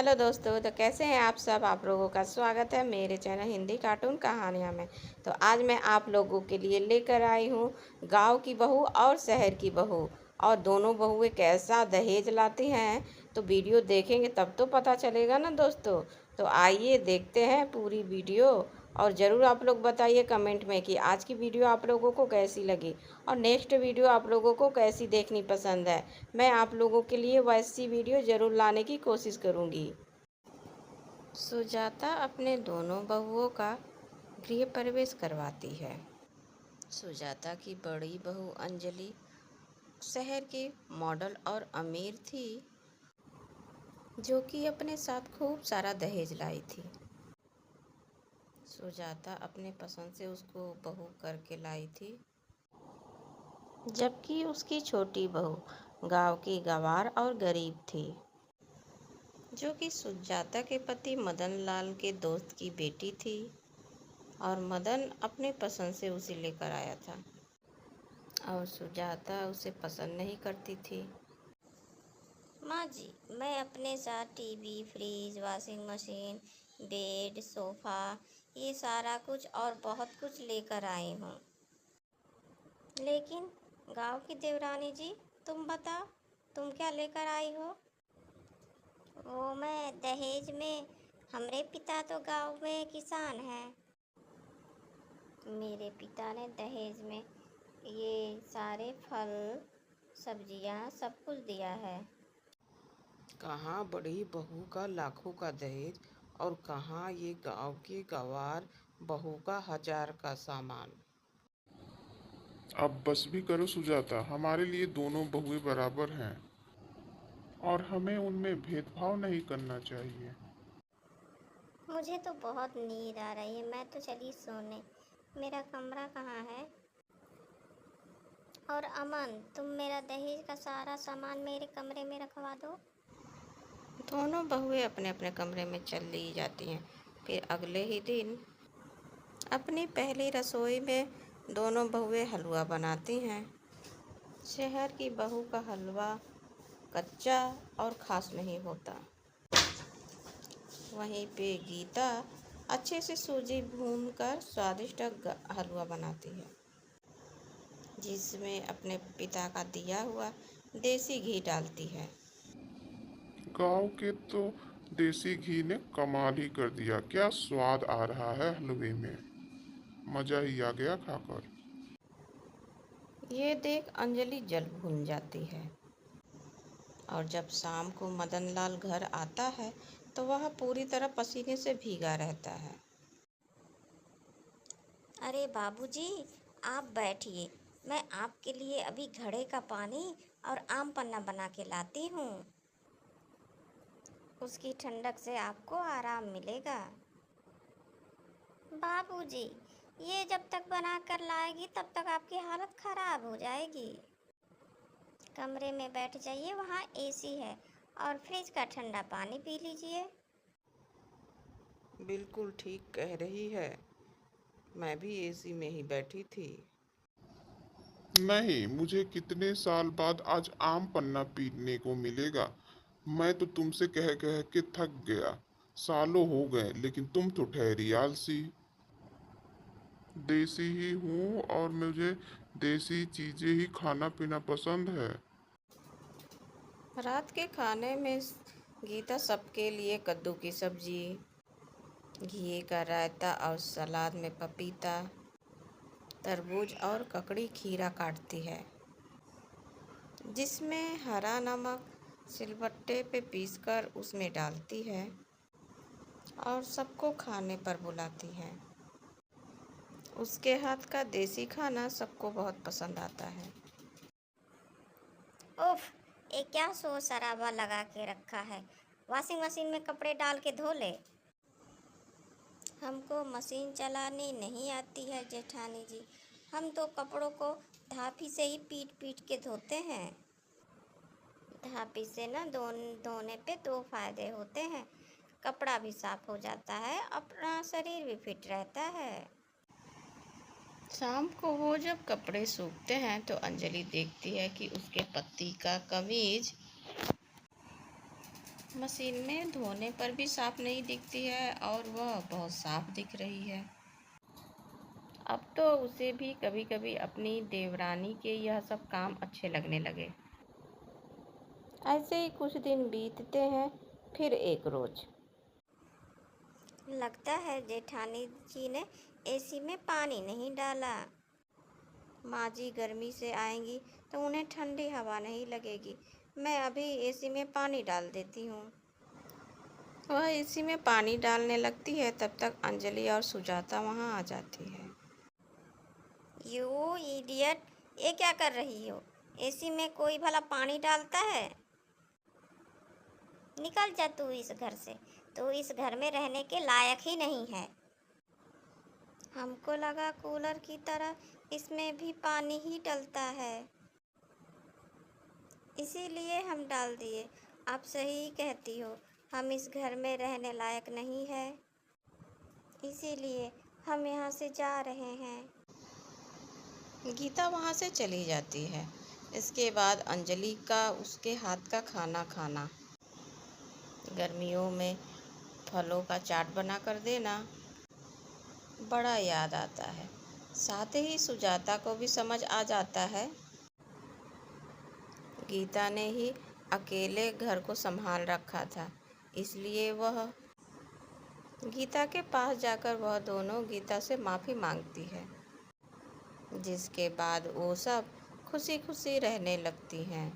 Hello दोस्तों, तो कैसे हैं आप सब। आप लोगों का स्वागत है मेरे चैनल हिंदी कार्टून कहानियाँ में। तो आज मैं आप लोगों के लिए लेकर आई हूँ गांव की बहू और शहर की बहू, और दोनों बहुएं कैसा दहेज लाती हैं। तो वीडियो देखेंगे तब तो पता चलेगा ना दोस्तों। तो आइए देखते हैं पूरी वीडियो, और ज़रूर आप लोग बताइए कमेंट में कि आज की वीडियो आप लोगों को कैसी लगी, और नेक्स्ट वीडियो आप लोगों को कैसी देखनी पसंद है। मैं आप लोगों के लिए वैसी वीडियो ज़रूर लाने की कोशिश करूँगी। सुजाता अपने दोनों बहुओं का गृह प्रवेश करवाती है। सुजाता की बड़ी बहू अंजलि शहर की मॉडल और अमीर थी, जो कि अपने साथ खूब सारा दहेज लाई थी। सुजाता अपने पसंद से उसको बहू करके लाई थी, जबकि उसकी छोटी बहू गांव की गंवार और गरीब थी, जो कि सुजाता के पति मदन लाल के दोस्त की बेटी थी, और मदन अपने पसंद से उसे लेकर आया था, और सुजाता उसे पसंद नहीं करती थी। माँ जी, मैं अपने साथ TV, fridge, washing machine, bed, sofa, ये सारा कुछ और बहुत कुछ लेकर आई हूँ। लेकिन गांव की देवरानी जी, तुम बताओ, तुम क्या लेकर आई हो? वो मैं दहेज में, हमरे पिता तो गांव में किसान हैं। मेरे पिता ने दहेज में ये सारे फल, सब्जियाँ, सब कुछ दिया है। कहाँ बड़ी बहू का लाखों का दहेज, और कहाँ ये गांव की गंवार बहू का 1000 का सामान। अब बस भी करो सुजाता, हमारे लिए दोनों बहुएं बराबर हैं और हमें उनमें भेदभाव नहीं करना चाहिए। मुझे तो बहुत नींद आ रही है, मैं तो चली सोने। मेरा कमरा कहाँ है? और अमन, तुम मेरा दहेज का सारा सामान मेरे कमरे में रखवा दो। दोनों बहुएं अपने अपने कमरे में चली जाती हैं। फिर अगले ही दिन अपनी पहली रसोई में दोनों बहुएं हलवा बनाती हैं। शहर की बहू का हलवा कच्चा और खास नहीं होता। वहीं पे गीता अच्छे से सूजी भूनकर स्वादिष्ट हलवा बनाती है, जिसमें अपने पिता का दिया हुआ देसी घी डालती है। गांव के तो देसी घी ने कमाल ही कर दिया। क्या स्वाद आ रहा है हलवे में, मजा ही आ गया खाकर। ये देख अंजलि जल भून जाती है, और जब शाम को मदन लाल घर आता है तो वह पूरी तरह पसीने से भीगा रहता है। अरे बाबूजी, आप बैठिए, मैं आपके लिए अभी घड़े का पानी और आम पन्ना बना के लाती हूँ। उसकी ठंडक से आपको आराम मिलेगा। बाबूजी, ये जब तक बना कर लाएगी तब तक आपकी हालत खराब हो जाएगी। कमरे में बैठ जाइए, वहाँ एसी है, और फ्रिज का ठंडा पानी पी लीजिए। बिल्कुल ठीक कह रही है, मैं भी एसी में ही बैठी थी। नहीं, मुझे कितने साल बाद आज आम पन्ना पीने को मिलेगा। मैं तो तुमसे कह कह के थक गया। सालों हो गए, लेकिन तुम तो ठहरी आलसी। देसी ही हूँ और मुझे देसी चीजें ही खाना पीना पसंद है। रात के खाने में गीता सबके लिए कद्दू की सब्जी, घी का रायता और सलाद में पपीता, तरबूज और ककड़ी खीरा काटती है, जिसमें हरा नमक सिलबट्टे पे पीसकर उसमें डालती है, और सबको खाने पर बुलाती है। उसके हाथ का देसी खाना सबको बहुत पसंद आता है। उफ, ये क्या शोर शराबा लगा के रखा है? वॉशिंग मशीन में कपड़े डाल के धो ले। हमको मशीन चलानी नहीं आती है जेठानी जी, हम तो कपड़ों को धापी से ही पीट पीट के धोते हैं। धापी से ना धोने पे दो फायदे होते हैं, कपड़ा भी साफ हो जाता है, अपना शरीर भी फिट रहता है। शाम को वो जब कपड़े सूखते हैं तो अंजलि देखती है कि उसके पति का कमीज मशीन में धोने पर भी साफ नहीं दिखती है और वह बहुत साफ दिख रही है। अब तो उसे भी कभी कभी अपनी देवरानी के यह सब काम अच्छे लगने लगे। ऐसे ही कुछ दिन बीतते हैं। फिर एक रोज लगता है जेठानी जी ने एसी में पानी नहीं डाला। माँ जी गर्मी से आएंगी तो उन्हें ठंडी हवा नहीं लगेगी। मैं अभी एसी में पानी डाल देती हूँ। वह एसी में पानी डालने लगती है, तब तक अंजलि और सुजाता वहाँ आ जाती है। यू इडियट, ये क्या कर रही हो? एसी में कोई भला पानी डालता है? निकल जा तू इस घर से। तू इस घर में रहने के लायक ही नहीं है। हमको लगा कूलर की तरह इसमें भी पानी ही डलता है, इसीलिए हम डाल दिए। आप सही कहती हो, हम इस घर में रहने लायक नहीं है, इसीलिए हम यहाँ से जा रहे हैं। गीता वहाँ से चली जाती है। इसके बाद अंजलि का उसके हाथ का खाना खाना, गर्मियों में फलों का चाट बना कर देना, बड़ा याद आता है। साथ ही सुजाता को भी समझ आ जाता है गीता ने ही अकेले घर को संभाल रखा था, इसलिए वह गीता के पास जाकर वह दोनों गीता से माफ़ी मांगती है, जिसके बाद वो सब खुशी खुशी रहने लगती हैं।